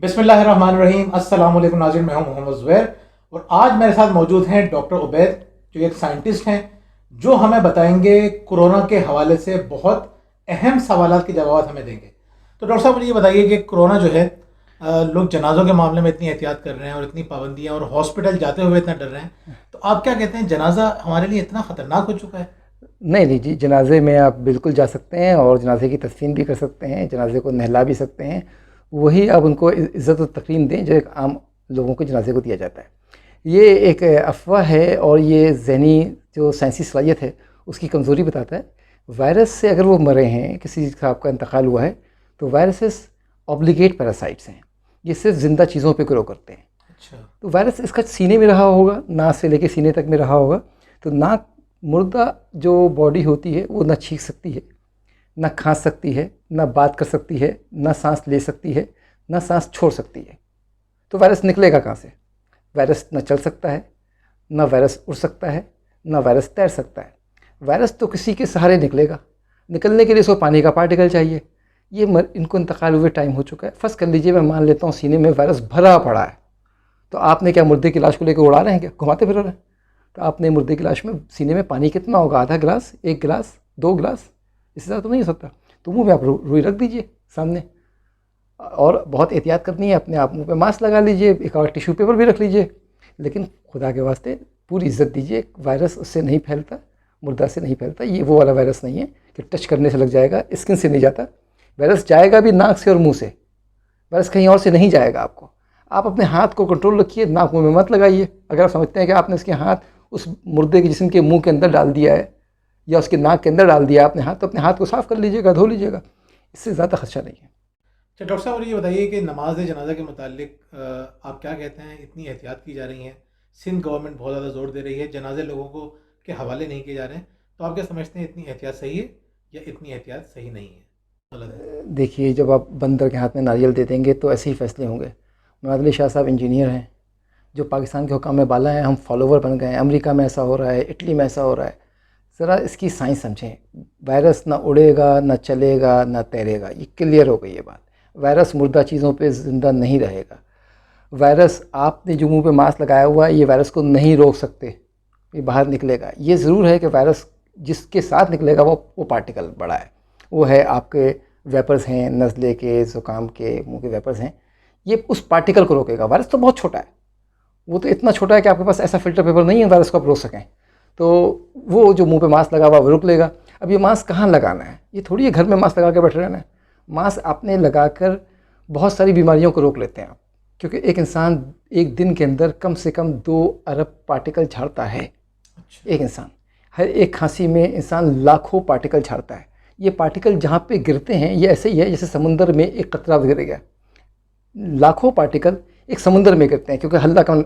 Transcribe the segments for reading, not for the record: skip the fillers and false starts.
बिस्मिल्लाहिर्रहमानिर्रहीम। अस्सलाम वालेकुम नाज़रीन, मैं हूं मोहम्मद ज़ुबैर और आज मेरे साथ मौजूद हैं डॉक्टर उबैद, जो एक साइंटिस्ट हैं, जो हमें बताएंगे कोरोना के हवाले से बहुत अहम सवालात के जवाब हमें देंगे। तो डॉक्टर साहब, मुझे ये बताइए कि कोरोना जो है, लोग जनाजों के मामले में इतनी एहतियात कर रहे हैं और इतनी पाबंदियां और हॉस्पिटल जाते हुए इतना डर रहे हैं, तो आप क्या कहते हैं, जनाजा हमारे लिए इतना ख़तरनाक हो चुका है? नहीं नहीं जी, जनाजे में आप बिल्कुल जा सकते हैं और जनाजे की तस्लीम भी कर सकते हैं, जनाजे को नहला भी सकते हैं। वही आप उनको इज़्ज़त और तकरीम दें जो एक आम लोगों को जनाजे को दिया जाता है। ये एक अफ़वाह है और ये ज़हनी जो साइंसी सलाहियत है उसकी कमज़ोरी बताता है। वायरस से अगर वो मरे हैं, किसी का आपका इंतकाल हुआ है, तो वायरसेस ऑब्लिगेट पैरासाइट्स हैं, ये सिर्फ ज़िंदा चीज़ों पर ग्रो करते हैं। अच्छा। तो वायरस इसका सीने में रहा होगा, नाक से लेके सीने तक में रहा होगा। तो नाक, मुर्दा जो बॉडी होती है वो ना छींक सकती है, ना खांस सकती है, ना बात कर सकती है, ना सांस ले सकती है, ना सांस छोड़ सकती है। तो वायरस निकलेगा कहाँ से? वायरस ना चल सकता है, ना वायरस उड़ सकता है, ना वायरस तैर सकता है। वायरस तो किसी के सहारे निकलेगा। निकलने के लिए इसको पानी का पार्टिकल चाहिए। ये इनको इंतकाल हुए टाइम हो चुका है। फर्ज कर लीजिए, मैं मान लेता हूँ सीने में वायरस भरा पड़ा है, तो आपने क्या मुर्दे की लाश को लेकर उड़ा रहे हैं, क्या घुमाते फिर रहे हैं? तो आपने मुर्दे की लाश में सीने में पानी कितना होगा? आधा गिलास, 1 गिलास, 2 गिलास, इससे ज़्यादा तो नहीं हो सकता। तो मुंह में आप रुई रख दीजिए सामने, और बहुत एहतियात करनी है। अपने आप मुंह पे मास्क लगा लीजिए, एक और टिश्यू पेपर भी रख लीजिए, लेकिन खुदा के वास्ते पूरी इज्जत दीजिए। वायरस उससे नहीं फैलता, मुर्दा से नहीं फैलता। ये वो वाला वायरस नहीं है कि टच करने से लग जाएगा, स्किन से नहीं जाता। वायरस जाएगा भी नाक से और मुँह से, वायरस कहीं और से नहीं जाएगा आपको। आप अपने हाथ को कंट्रोल रखिए, नाक मुंह में मत लगाइए। अगर आप समझते हैं कि आपने उसके हाथ उस मुर्दे के जिस्म के मुंह के अंदर डाल दिया है या उसके नाक के अंदर डाल दिया आपने हाथ, तो अपने हाथ को साफ़ कर लीजिएगा, धो लीजिएगा। इससे ज़्यादा खर्चा नहीं है। अच्छा डॉक्टर साहब, और ये बताइए कि नमाज जनाजा के मुतालिक आप क्या कहते हैं? इतनी एहतियात की जा रही हैं, सिंध गवर्नमेंट बहुत ज़्यादा जोर दे रही है, जनाजे लोगों को के हवाले नहीं किए जा रहे हैं, तो आप क्या समझते हैं, इतनी एहतियात सही है या इतनी एहतियात सही नहीं है, गलत है? देखिए, जब आप बंदर के हाथ में नारियल दे देंगे तो ऐसे ही फैसले होंगे। मुराद अली शाह साहब इंजीनियर हैं, जो पाकिस्तान के हुक्म में बाला हैं, हम फॉलोवर बन गए हैं। अमेरिका में ऐसा हो रहा है, इटली में ऐसा हो रहा है। ज़रा इसकी साइंस समझें। वायरस ना उड़ेगा, ना चलेगा, ना तैरेगा, ये क्लियर हो गई ये बात। वायरस मुर्दा चीज़ों पे ज़िंदा नहीं रहेगा। वायरस, आपने जो मुंह पे मास्क लगाया हुआ है, ये वायरस को नहीं रोक सकते, ये बाहर निकलेगा। ये ज़रूर है कि वायरस जिसके साथ निकलेगा वो पार्टिकल बड़ा है, वो है आपके वेपर्स हैं, नज़ले के, ज़ुकाम के, मुंह के वेपर्स हैं, ये उस पार्टिकल को रोकेगा। वायरस तो बहुत छोटा है, वो तो इतना छोटा है कि आपके पास ऐसा फ़िल्टर पेपर नहीं है वायरस को आप रोक सकें। तो वो जो मुंह पे मास्क लगा हुआ वो रोक लेगा। अब ये मास्क कहाँ लगाना है? ये थोड़ी है घर में मास्क लगा के बैठे रहना है। मास्क आपने लगाकर बहुत सारी बीमारियों को रोक लेते हैं आप, क्योंकि एक इंसान एक दिन के अंदर कम से कम 2 अरब पार्टिकल झाड़ता है। अच्छा। एक इंसान, हर एक खांसी में इंसान लाखों पार्टिकल झाड़ता है। ये पार्टिकल जहाँ पे गिरते हैं, ये ऐसे ही है जैसे समुंदर में एक कतरा गिर गया। लाखों पार्टिकल एक समुंदर में गिरते हैं, क्योंकि हल्ला कम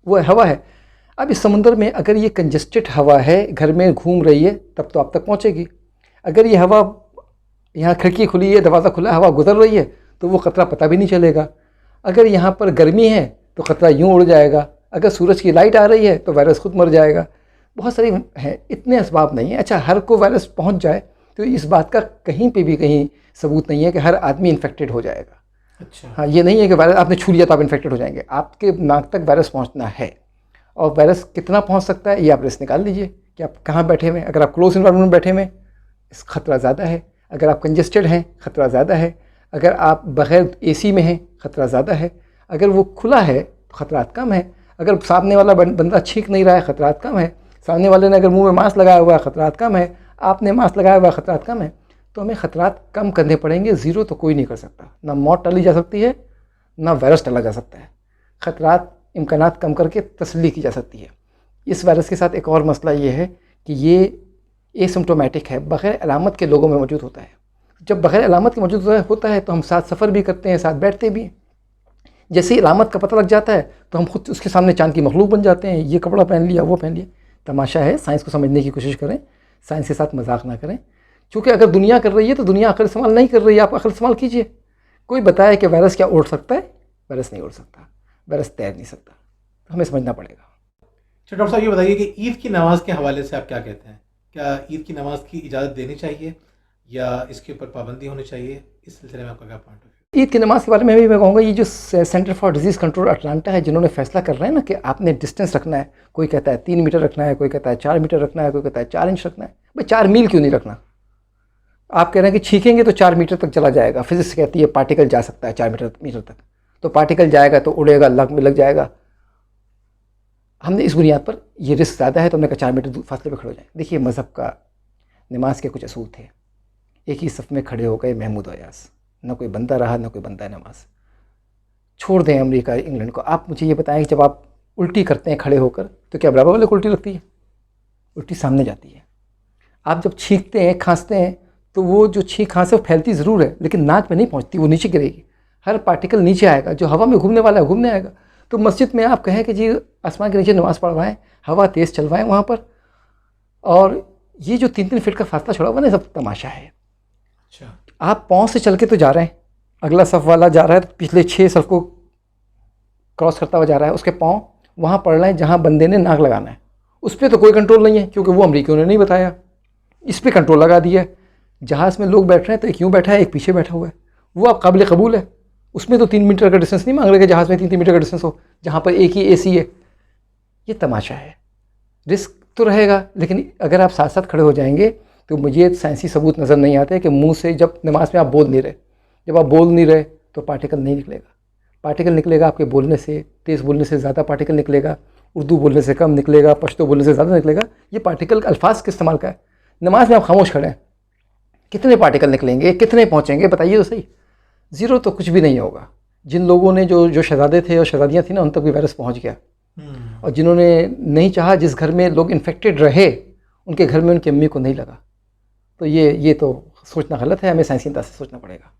वो हवा है। अब इस समुंदर में अगर ये कंजस्टेड हवा है, घर में घूम रही है, तब तो आप तक पहुँचेगी। अगर ये हवा, यहाँ खिड़की खुली है, दरवाज़ा खुला है, हवा गुजर रही है, तो वो ख़तरा पता भी नहीं चलेगा। अगर यहाँ पर गर्मी है तो ख़तरा यूँ उड़ जाएगा। अगर सूरज की लाइट आ रही है तो वायरस खुद मर जाएगा। बहुत सारी हैं, इतने असबाब नहीं है। अच्छा, हर को वायरस पहुँच जाए तो इस बात का कहीं पे भी कहीं सबूत नहीं है कि हर आदमी इन्फेक्टेड हो जाएगा। अच्छा। हाँ, ये नहीं है कि वायरस आपने छू लिया तो आप इन्फेक्टेड हो जाएंगे। आपके नाक तक वायरस पहुँचना है, और वायरस कितना पहुँच सकता है ये आप रिस्क निकाल लीजिए कि आप कहाँ बैठे हुए हैं। अगर आप क्लोज इन्वायरमेंट में बैठे हुए हैं, इस खतरा ज़्यादा है। अगर आप कंजस्टेड हैं, खतरा ज़्यादा है। अगर आप बग़ैर एसी में हैं, खतरा ज़्यादा है। अगर वो खुला है तो खतरात कम है। अगर सामने वाला बंदा छींक नहीं रहा है, खतरात कम है। सामने वाले ने अगर मुंह में मास्क लगाया हुआ है, खतरात कम है। आपने मास्क लगाया हुआ है, खतरात कम है। तो हमें खतरात कम करने पड़ेंगे। ज़ीरो तो कोई नहीं कर सकता। ना मौत टाली जा सकती है, ना वायरस टाला जा सकता है। खतरात, इम्कानात कम करके तसल्ली की जा सकती है। इस वायरस के साथ एक और मसला ये है कि ये एसिम्प्टोमेटिक है, बग़ैर अलामत के लोगों में मौजूद होता है। जब बग़ैर अलामत के मौजूद होता है तो हम साथ सफ़र भी करते हैं, साथ बैठते भी हैं। जैसे ही अलामत का पता लग जाता है तो हम खुद उसके सामने चाँद की मखलूक बन जाते हैं। ये कपड़ा पहन लिया, वो पहन लिया। तमाशा है, साइंस को समझने की कोशिश करें, साइंस के साथ मजाक ना करें। क्योंकि अगर दुनिया कर रही है तो दुनिया अक्ल इस्तेमाल नहीं कर रही है, आप अक्ल इस्तेमाल कीजिए। कोई बताए कि वायरस क्या उड़ सकता है? वायरस नहीं उड़ सकता, वायरस तैर नहीं सकता। तो हमें समझना पड़ेगा। अच्छा डॉक्टर साहब, ये बताइए कि ईद की नमाज के हवाले से आप क्या कहते हैं? क्या ईद की नमाज की इजाज़त देनी चाहिए या इसके ऊपर पाबंदी होनी चाहिए? इस सिलसिले में आपका क्या पॉइंट ऑफ व्यू? ईद की नमाज के बारे में भी मैं कहूँगा, ये जो centre for disease control Atlanta है, जिन्होंने फैसला कर रहे हैं ना कि आपने डिस्टेंस रखना है, कोई कहता है 3 मीटर रखना है, कोई कहता है 4 मीटर रखना है, कोई कहता है 4 इंच रखना है। भाई 4 मील क्यों नहीं रखना? आप कह रहे हैं कि छींकेंगे तो 4 मीटर तक चला जाएगा, फिजिक्स कहती है पार्टिकल जा सकता है 4 मीटर तक, तो पार्टिकल जाएगा तो उड़ेगा, लग में लग जाएगा। हमने इस बुनियाद पर ये रिस्क ज़्यादा है तो हमने कहा 4 मीटर फासले पर खड़े हो जाए। देखिए, मज़हब का नमाज के कुछ असूल थे। एक ही सफ़ में खड़े हो गए महमूद अयास, ना कोई बंदा रहा ना कोई बंदा नमाज। छोड़ दें अमेरिका इंग्लैंड को। आप मुझे ये बताएं कि जब आप उल्टी करते हैं खड़े होकर तो क्या बराबर वाले को उल्टी लगती है? उल्टी सामने जाती है। आप जब छींकते हैं खांसते हैं तो वो जो छींक खांस है वो फैलती ज़रूर है, लेकिन नाक में नहीं पहुंचती, वो नीचे गिरेगी। हर पार्टिकल नीचे आएगा, जो हवा में घूमने वाला है घूमने आएगा। तो मस्जिद में आप कहें कि जी आसमान के नीचे नमाज़ पढ़वाएं, हवा तेज़ चलवाएं वहाँ पर, और ये जो 3-3 फीट का फासला छोड़ा हुआ ना, सब तमाशा है। अच्छा, आप पाँव से चल के तो जा रहे हैं, अगला सफ़ वाला जा रहा है तो पिछले 6 सफ़ को क्रॉस करता हुआ जा रहा है, उसके पाँव वहाँ पड़ रहे हैं जहाँ बंदे ने नाक लगाना है। उस पर तो कोई कंट्रोल नहीं है, क्योंकि वो अमरीकियों ने नहीं बताया। इस पर कंट्रोल लगा दिया है। जहाज़ में लोग बैठ रहे हैं तो एक यूँ बैठा है, एक पीछे बैठा हुआ है, वो आप काबिल कबूल है। उसमें तो 3 मीटर का डिस्टेंस नहीं मांग रहे कि जहाज़ में 3-3 मीटर का डिस्टेंस हो, जहाँ पर एक ही एसी है। ये तमाशा है। रिस्क तो रहेगा, लेकिन अगर आप साथ साथ खड़े हो जाएंगे तो मुझे साइंसी सबूत नज़र नहीं आते कि मुंह से जब नमाज में आप बोल नहीं रहे, जब आप बोल नहीं रहे तो पार्टिकल नहीं निकलेगा। पार्टिकल निकलेगा आपके बोलने से, तेज़ बोलने से ज़्यादा पार्टिकल निकलेगा, उर्दू बोलने से कम निकलेगा, पश्तो बोलने से ज़्यादा निकलेगा। ये पार्टिकल अल्फाज के इस्तेमाल का है। नमाज में आप खामोश खड़े हैं, कितने पार्टिकल निकलेंगे, कितने पहुँचेंगे, बताइए तो सही। ज़ीरो तो कुछ भी नहीं होगा। जिन लोगों ने जो शहज़ादे थे और शहज़ादियाँ थी ना, उन तक भी वायरस पहुँच गया। और जिन्होंने नहीं चाहा, जिस घर में लोग इन्फेक्टेड रहे, उनके घर में उनकी अम्मी को नहीं लगा। तो ये तो सोचना गलत है, हमें साइंसी अंदाज से सोचना पड़ेगा।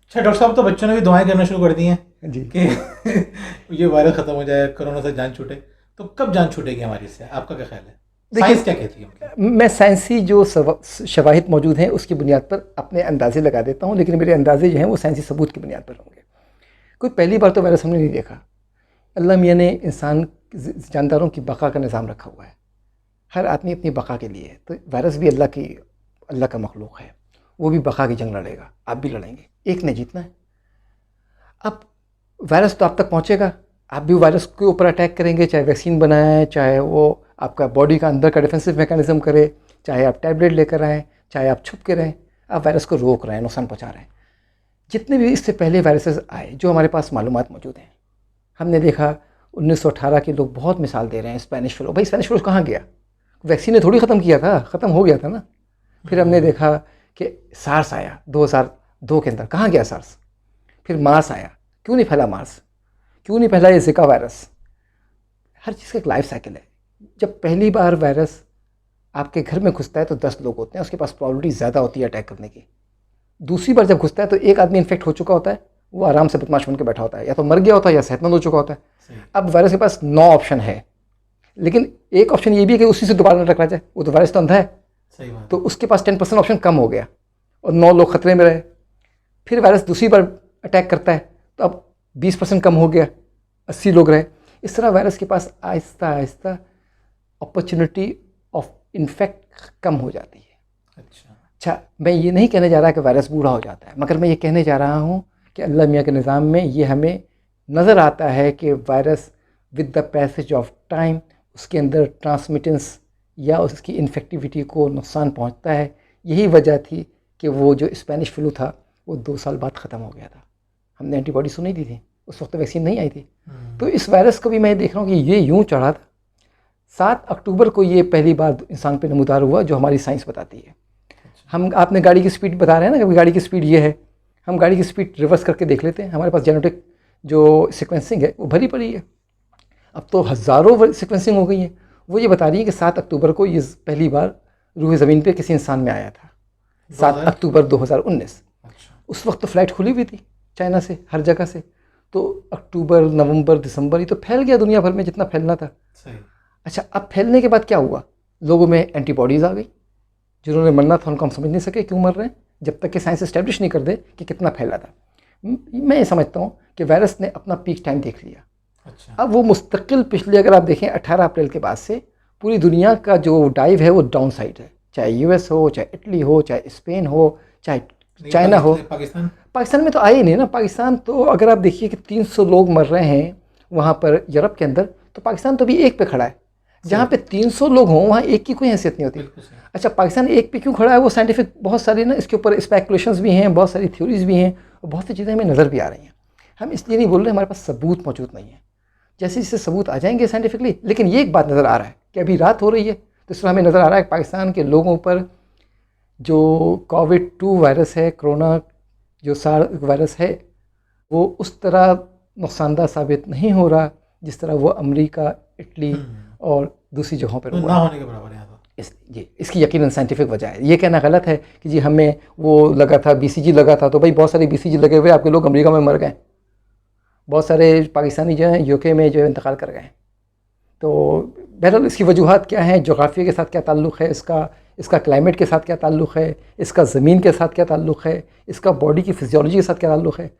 अच्छा डॉक्टर साहब, तो बच्चों ने भी दुआएं करना शुरू कर दी हैं जी कि ये वायरस ख़त्म हो जाए, कोरोना से जान छूटे। तो कब जान छूटेगी हमारी इससे, आपका क्या ख्याल है? देखिए, साइंस क्या कहती है मतलब? मैं साइंसी जो शवाहिद मौजूद हैं उसकी बुनियाद पर अपने अंदाजे लगा देता हूँ, लेकिन मेरे अंदाजे जो हैं वो साइंसी सबूत की बुनियाद पर होंगे। कोई पहली बार तो वायरस हमने नहीं देखा। अल्लाह मियाँ ने इंसान जानदारों की बका का निज़ाम रखा हुआ है, हर आदमी अपनी बका के लिए। तो वायरस भी अल्लाह का मखलूक है, वो भी बका की जंग लड़ेगा, आप भी लड़ेंगे, एक ने जीतना है। अब वायरस तो आप तक पहुँचेगा, आप भी वायरस के ऊपर अटैक करेंगे, चाहे वैक्सीन बनाएं, चाहे वो आपका बॉडी का अंदर का डिफेंसिव मैकेनिज्म करे, चाहे आप टैबलेट लेकर आएँ, चाहे आप छुप के रहें, आप वायरस को रोक रहे हैं, नुकसान पहुँचा रहे हैं। जितने भी इससे पहले वायरसेस आए जो हमारे पास मालूमात मौजूद हैं, हमने देखा 1918 के लोग बहुत मिसाल दे रहे हैं। स्पेनिश फ्लू, भाई स्पेनिश फ्लू कहाँ गया? वैक्सीन ने थोड़ी ख़त्म किया था, ख़त्म हो गया था ना। फिर हमने देखा कि सार्स आया 2002 के अंदर, कहाँ गया सार्स? फिर मार्स आया, क्यों नहीं फैला मार्स? क्यों नहीं फैला ये ज़िका वायरस? हर चीज़ का एक लाइफ साइकिल है। जब पहली बार वायरस आपके घर में घुसता है तो 10 लोग होते हैं, उसके पास प्रॉबिलिटी ज़्यादा होती है अटैक करने की। दूसरी बार जब घुसता है तो एक आदमी इन्फेक्ट हो चुका होता है, वो आराम से बदमाश बन के बैठा होता है, या तो मर गया होता है या सेहतमंद हो चुका होता है। अब वायरस के पास 9 ऑप्शन है, लेकिन एक ऑप्शन ये भी है कि उसी से दोबारा न टकरा जाए। वो तो वायरस तो अंधा है, सही बात। तो उसके पास 10% ऑप्शन कम हो गया और 9 लोग खतरे में रहे। फिर वायरस दूसरी बार अटैक करता है तो अब 20% कम हो गया, 80 लोग रहे। इस तरह वायरस के पास Aahista Aahista opportunity of infect कम हो जाती है। अच्छा, मैं ये नहीं कहने जा रहा कि वायरस बूढ़ा हो जाता है, मगर मैं ये कहने जा रहा हूँ कि अल्लाह मियाँ के निज़ाम में ये हमें नज़र आता है कि virus with the passage of time उसके अंदर ट्रांसमिटेंस या उसकी इन्फेक्टिविटी को नुकसान पहुँचता है। यही वजह थी कि वो जो स्पेनिश फ्लू था वो 2 साल बाद ख़त्म हो गया था। हमने एंटीबॉडी सुनी दी थी, उस वक्त वैक्सीन नहीं आई थी। तो इस वायरस को भी मैं देख रहा हूँ कि ये यूँ चढ़ा था। 7 अक्टूबर को ये पहली बार इंसान पे नमूदार हुआ, जो हमारी साइंस बताती है। हम आपने गाड़ी की स्पीड बता रहे हैं ना कि गाड़ी की स्पीड ये है, हम गाड़ी की स्पीड रिवर्स करके देख लेते हैं। हमारे पास जेनेटिक जो सीक्वेंसिंग है वो भरी पड़ी है। अब तो हज़ारों सीक्वेंसिंग हो गई है। वो ये बता रही है कि 7 अक्टूबर को ये पहली बार रूह ज़मीन पे किसी इंसान में आया था, 7 अक्टूबर 2019। उस वक्त तो फ़्लाइट खुली हुई थी चाइना से, हर जगह से। तो अक्टूबर, नवंबर, दिसंबर, ये तो फैल गया दुनिया भर में जितना फैलना था। अच्छा, अब फैलने के बाद क्या हुआ? लोगों में एंटीबॉडीज़ आ गई। जिन्होंने मरना था उनको हम समझ नहीं सके क्यों मर रहे हैं, जब तक कि साइंस एस्टेब्लिश नहीं कर दे कि कितना फैला था। मैं ये समझता हूँ कि वायरस ने अपना पीक टाइम देख लिया। अच्छा। अब वो मुस्तकिल पिछले, अगर आप देखें 18 अप्रैल के बाद से पूरी दुनिया का जो डाइव है वो डाउन साइड है। चाहे US हो, चाहे इटली हो, चाहे स्पेन हो, चाहे चाइना हो, पाकिस्तान में तो आए ही नहीं ना। पाकिस्तान तो अगर आप देखिए कि 300 लोग मर रहे हैं वहाँ पर यूरोप के अंदर, तो पाकिस्तान तो भी एक पे खड़ा है। जहाँ पे 300 लोग हों वहाँ एक की कोई हैसियत नहीं होती। अच्छा, पाकिस्तान एक पे क्यों खड़ा है, वो साइंटिफिक बहुत सारी ना इसके ऊपर स्पेकुलेशंस भी हैं, बहुत सारी थ्योरीज भी हैं, और बहुत सी चीज़ें हमें नज़र भी आ रही हैं। हम इसलिए नहीं बोल रहे, हमारे पास सबूत मौजूद नहीं है। जैसे जैसे सबूत आ जाएंगे साइंटिफिकली, लेकिन ये एक बात नज़र आ रहा है कि अभी रात हो रही है, तो इसमें हमें नज़र आ रहा है कि पाकिस्तान के लोगों पर जो कोविड-2 वायरस है, कोरोना जो सार्स वायरस है, वो उस तरह नुकसानदार साबित नहीं हो रहा जिस तरह वो अमेरिका, इटली और दूसरी जगहों पर तो ना होने के बराबर है यहाँ तो। जी, इसकी यकीनन साइंटिफिक वजह है। ये कहना गलत है कि जी हमें वो लगा था, BCG लगा था, तो भाई बहुत सारे BCG लगे हुए आपके लोग अमेरिका में मर गए, बहुत सारे पाकिस्तानी जो हैं UK में जो है इंतकाल कर गए। तो बहरहाल इसकी वजूहत क्या हैं, जोग्राफी के साथ क्या ताल्लुक़ है इसका क्लाइमेट के साथ क्या ताल्लुक़ है, इसका ज़मीन के साथ क्या ताल्लुक़ है, इसका बॉडी की फिजियोलॉजी के साथ क्या ताल्लुक़ है,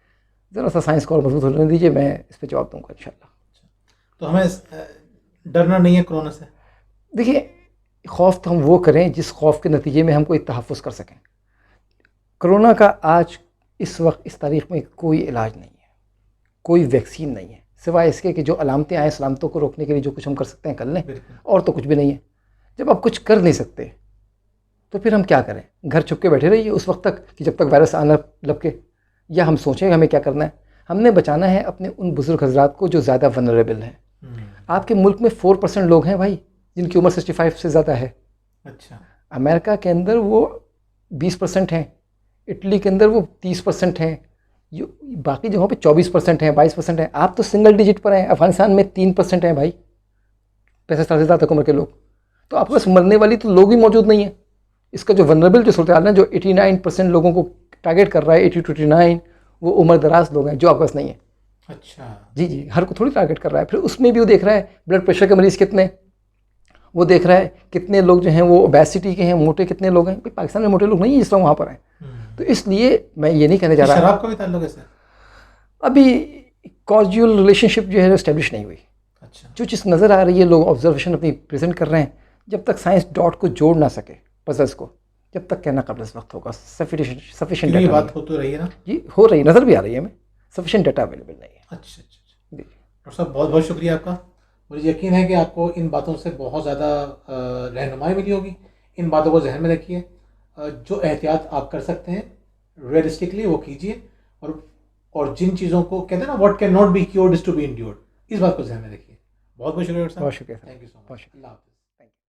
ज़रा सा साइंस को और मजबूत होने दीजिए, मैं इस पर जवाब दूँगा इंशाल्लाह। तो हमें डरना नहीं है कोरोना से? देखिए, खौफ तो हम वो करें जिस खौफ के नतीजे में हम कोई तहफ़्फ़ुज़ कर सकें। कोरोना का आज इस वक्त इस तारीख़ में कोई इलाज नहीं है, कोई वैक्सीन नहीं है, सिवाय इसके कि जो अलामतें आए सलामतों को रोकने के लिए जो कुछ हम कर सकते हैं कर लें, और तो कुछ भी नहीं है। जब आप कुछ कर नहीं सकते तो फिर हम क्या करें? घर छुप के बैठे रहिए उस वक्त तक कि जब तक वायरस आना लपके, या हम सोचें हमें क्या करना है। हमने बचाना है अपने उन बुज़ुर्ग हज़रात को जो ज़्यादा वनरेबल हैं। आपके मुल्क में 4% लोग हैं भाई जिनकी उम्र 65 से ज़्यादा है। अच्छा, अमेरिका के अंदर वो 20% हैं, इटली के अंदर वो 30% हैं, बाकी जगहों पे 24% हैं, 22% हैं। आप तो सिंगल डिजिट पर हैं। अफगानिस्तान में 3% हैं भाई, 65 साल से ज़्यादा उम्र के लोग। तो आपके पास मरने वाली तो लोग ही मौजूद नहीं है। इसका जो वनरेबल जो सूरत हाल है, जो 89% लोगों को टारगेट कर रहा है, 80 to 89, वो उम्र दराज लोग हैं जो आपके पास नहीं है। अच्छा, जी, हर को थोड़ी टारगेट कर रहा है। फिर उसमें भी वो देख रहा है ब्लड प्रेशर के मरीज़ कितने, वो देख रहा है कितने लोग जो हैं वो ओबेसिटी के हैं, मोटे कितने लोग हैं। भाई पाकिस्तान में मोटे लोग नहीं है जिस तरह वहाँ पर हैं। तो इसलिए मैं ये नहीं कहने जा रहा। शराब का भी ताल्लुक है सर? अभी कॉजुअल रिलेशनशिप जो है इस्टेब्लिश नहीं हुई। अच्छा, जो चीज़ नज़र आ रही है, लोग ऑब्जर्वेशन अपनी प्रेजेंट कर रहे हैं, जब तक साइंस डॉट को जोड़ ना सके पजल्स को, जब तक कहना कबल इस वक्त होगा। सफिशिएंट ये बात हो तो रही है ना? जी, हो रही, नज़र भी आ रही है हमें, सफिशिएंट डाटा अवेलेबल नहीं है। अच्छा, डॉक्टर साहब बहुत बहुत शुक्रिया आपका। मुझे यकीन है कि आपको इन बातों से बहुत ज़्यादा रहनुमाई मिली होगी। इन बातों को जहन में रखिए, जो एहतियात आप कर सकते हैं रियलिस्टिकली वो कीजिए, और जिन चीज़ों को कहते हैं ना, what can not be cured is to be endured, इस बात को जहन में रखिए। बहुत बहुत शुक्रिया डॉक्टर साहब। बहुत शुक्रिया, थैंक यू सो मच।